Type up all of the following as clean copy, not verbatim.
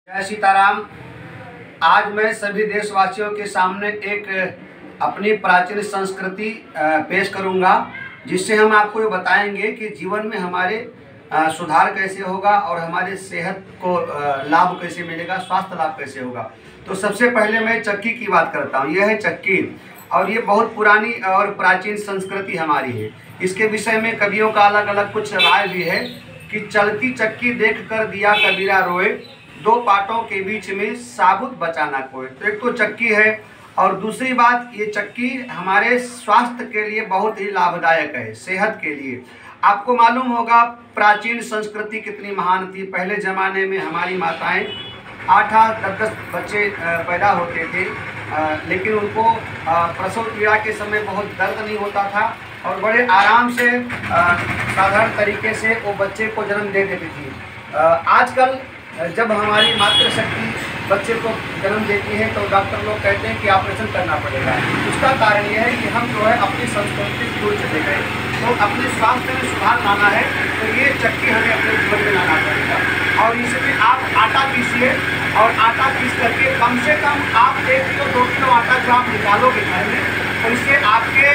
जय सीताराम। आज मैं सभी देशवासियों के सामने एक अपनी प्राचीन संस्कृति पेश करूंगा, जिससे हम आपको ये बताएंगे कि जीवन में हमारे सुधार कैसे होगा और हमारे सेहत को लाभ कैसे मिलेगा, स्वास्थ्य लाभ कैसे होगा। तो सबसे पहले मैं चक्की की बात करता हूँ। यह है चक्की, और ये बहुत पुरानी और प्राचीन संस्कृति हमारी है। इसके विषय में कवियों का अलग अलग कुछ राय भी है कि चलती चक्की देख कर दिया कबीरा रोए, दो पाटों के बीच में साबुत बचाना कोई। तो एक तो चक्की है, और दूसरी बात, ये चक्की हमारे स्वास्थ्य के लिए बहुत ही लाभदायक है, सेहत के लिए। आपको मालूम होगा प्राचीन संस्कृति कितनी महान थी। पहले ज़माने में हमारी माताएं 8-8, 10-10 बच्चे पैदा होते थे, लेकिन उनको प्रसव पीड़ा के समय बहुत दर्द नहीं होता था और बड़े आराम से साधारण तरीके से वो बच्चे को जन्म दे देती थी। आजकल जब हमारी मातृशक्ति बच्चे को जन्म देती है तो डॉक्टर लोग कहते हैं कि ऑपरेशन करना पड़ेगा। उसका कारण यह है कि हम जो है अपनी संस्कृति से दूर चले गए। तो अपने स्वास्थ्य में सुधार लाना है तो ये चक्की हमें अपने जीवन में लाना पड़ेगा। और इसमें आप आटा पीसिए, और आटा पीस करके कम से कम आप 1 किलो 2 किलो आटा जो आप निकालोगे घर में, तो इससे आपके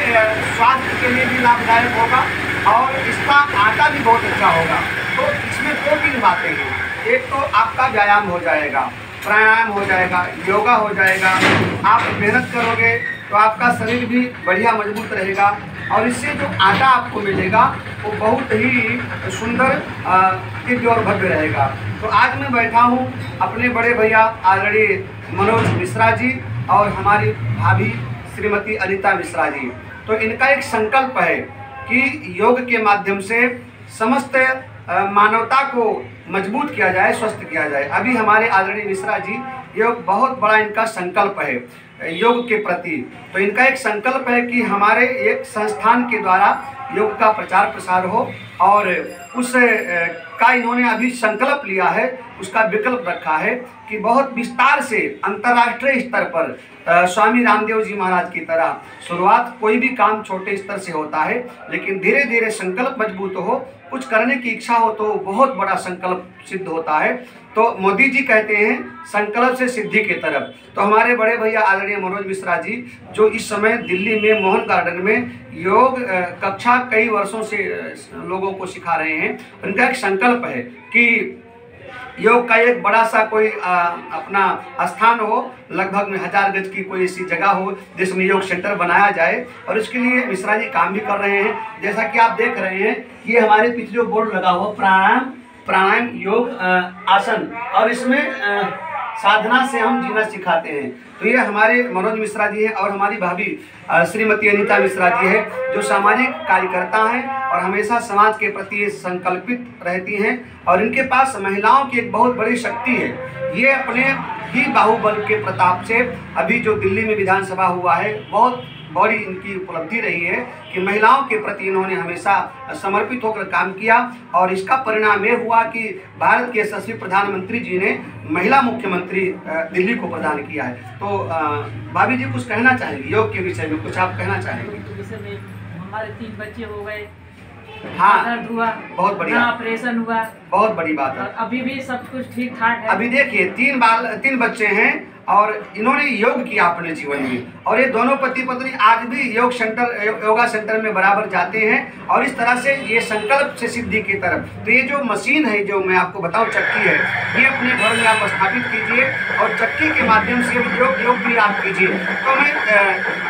स्वास्थ्य के लिए भी लाभदायक होगा और इसका आटा भी बहुत अच्छा होगा। तो इसमें 2-3 बातें हैं। एक तो आपका व्यायाम हो जाएगा, प्राणायाम हो जाएगा, योगा हो जाएगा। आप मेहनत करोगे तो आपका शरीर भी बढ़िया मजबूत रहेगा, और इससे जो आटा आपको मिलेगा वो बहुत ही सुंदर, दिव्य और भव्य रहेगा। तो आज मैं बैठा हूँ अपने बड़े भैया आदरणीय मनोज मिश्रा जी और हमारी भाभी श्रीमती अनीता मिश्रा जी। तो इनका एक संकल्प है कि योग के माध्यम से समस्त मानवता को मजबूत किया जाए, स्वस्थ किया जाए। अभी हमारे आदरणीय मिश्रा जी, योग बहुत बड़ा इनका संकल्प है योग के प्रति। तो इनका एक संकल्प है कि हमारे एक संस्थान के द्वारा योग का प्रचार प्रसार हो, और उस का इन्होंने अभी संकल्प लिया है, उसका विकल्प रखा है कि बहुत विस्तार से अंतर्राष्ट्रीय स्तर पर स्वामी रामदेव जी महाराज की तरह शुरुआत कोई भी काम छोटे स्तर से होता है, लेकिन धीरे धीरे संकल्प मजबूत हो, कुछ करने की इच्छा हो तो बहुत बड़ा संकल्प सिद्ध होता है। तो मोदी जी कहते हैं संकल्प से सिद्धि की तरफ। तो हमारे बड़े भैया आदरणीय मनोज मिश्रा जी, जो इस समय दिल्ली में मोहन गार्डन में योग कक्षा कई वर्षों से लोगों को सिखा रहे हैं, उनका एक संकल्प है कि योग का एक बड़ा सा कोई अपना स्थान हो, लगभग 1000 गज की कोई ऐसी जगह हो जिसमें योग सेंटर बनाया जाए, और इसके लिए मिश्रा जी काम भी कर रहे हैं। जैसा कि आप देख रहे हैं, ये हमारे पीछे जो बोर्ड लगा हुआ प्राणायाम योग आसन, और इसमें साधना से हम जीना सिखाते हैं। तो ये हमारे मनोज मिश्रा जी हैं, और हमारी भाभी श्रीमती अनीता मिश्रा जी है, जो सामाजिक कार्यकर्ता हैं और हमेशा समाज के प्रति संकल्पित रहती हैं। और इनके पास महिलाओं की एक बहुत बड़ी शक्ति है। ये अपने ही बाहुबल के प्रताप से अभी जो दिल्ली में विधानसभा हुआ है, बहुत बड़ी इनकी उपलब्धि रही है कि महिलाओं के प्रति इन्होंने हमेशा समर्पित होकर काम किया, और इसका परिणाम ये हुआ कि भारत के यशस्वी प्रधानमंत्री जी ने महिला मुख्यमंत्री दिल्ली को प्रदान किया है। तो भाभी जी कुछ कहना चाहेंगे योग के विषय में, कुछ आप कहना चाहेंगे? हमारे 3 बच्चे हो गए, हाँ, दर्द हुआ, बहुत बढ़िया, ऑपरेशन हुआ, बहुत बड़ी बात है। अभी भी सब कुछ ठीक ठाक है। अभी देखिए 3 बच्चे हैं और इन्होंने योग किया अपने जीवन में, और ये दोनों पति पत्नी आज भी योगा सेंटर में बराबर जाते हैं, और इस तरह से ये संकल्प से सिद्धि की तरफ। तो ये जो मशीन है, जो मैं आपको बताऊं चक्की है, ये अपने घर में आप स्थापित कीजिए, और चक्की के माध्यम से योग भी आप कीजिए। तो मैं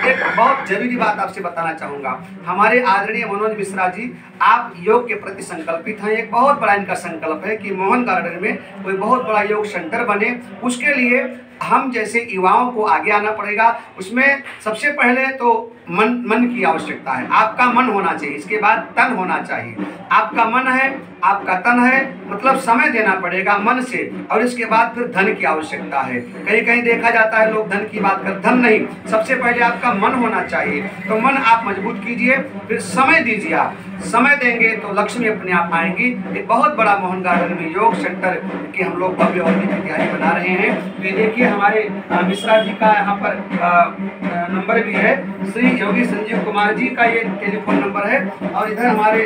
एक बहुत जरूरी बात आपसे बताना चाहूँगा। हमारे आदरणीय मनोज मिश्रा जी, आप योग के प्रति संकल्पित हैं। एक बहुत बड़ा इनका संकल्प है कि मोहन गार्डन में कोई बहुत बड़ा योग सेंटर बने। उसके लिए हम जैसे युवाओं को आगे आना पड़ेगा। उसमें सबसे पहले तो मन की आवश्यकता है। आपका मन होना चाहिए, इसके बाद तन होना चाहिए। आपका मन है, आपका तन है, मतलब समय देना पड़ेगा मन से, और इसके बाद फिर धन की आवश्यकता है। कहीं कहीं देखा जाता है लोग धन की बात कर, धन नहीं, सबसे पहले आपका मन होना चाहिए। तो मन आप मजबूत कीजिए, फिर समय दीजिए। आप समय देंगे तो लक्ष्मी अपने आप आएंगी। एक बहुत बड़ा मोहन गार्डन में योग सेंटर की हम लोग भव्य होने की तैयारी बना रहे हैं। तो ये देखिए हमारे मिश्रा जी का यहाँ पर नंबर भी है, श्री योगी संजीव कुमार जी का ये टेलीफोन नंबर है, और इधर हमारे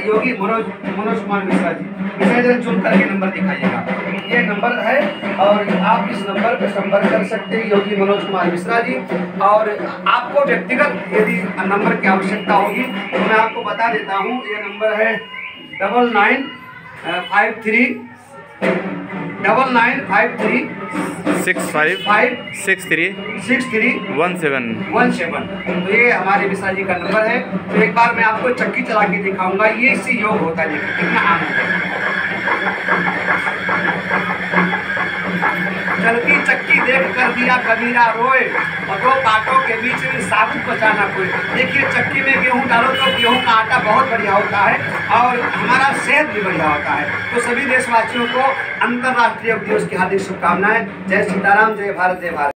योगी मनोज कुमार मिश्रा जी। मिश्रा जी चुन करके नंबर दिखाइएगा, ये नंबर है और आप इस नंबर पर संपर्क कर सकते हैं योगी मनोज कुमार मिश्रा जी। और आपको व्यक्तिगत यदि नंबर की आवश्यकता होगी तो मैं आपको बता देता हूँ, ये नंबर है 9953 6317। तो ये हमारे मिश्रा जी का नंबर है। तो एक बार मैं आपको चक्की चला के दिखाऊंगा, ये इससे योग होता है, देखिए कितना आनंद है। चलती चक्की देख कर दिया कबीरा रोए, और दो कांटों के बीच में साबुत बचाना कोई। देखिए चक्की में गेहूं डालो तो गेहूं का आटा बहुत बढ़िया होता है और हमारा सेहत भी बढ़िया होता है। तो सभी देशवासियों को अंतर्राष्ट्रीय योग दिवस की हार्दिक शुभकामनाएं। जय सीताराम, जय भारत, जय भारत।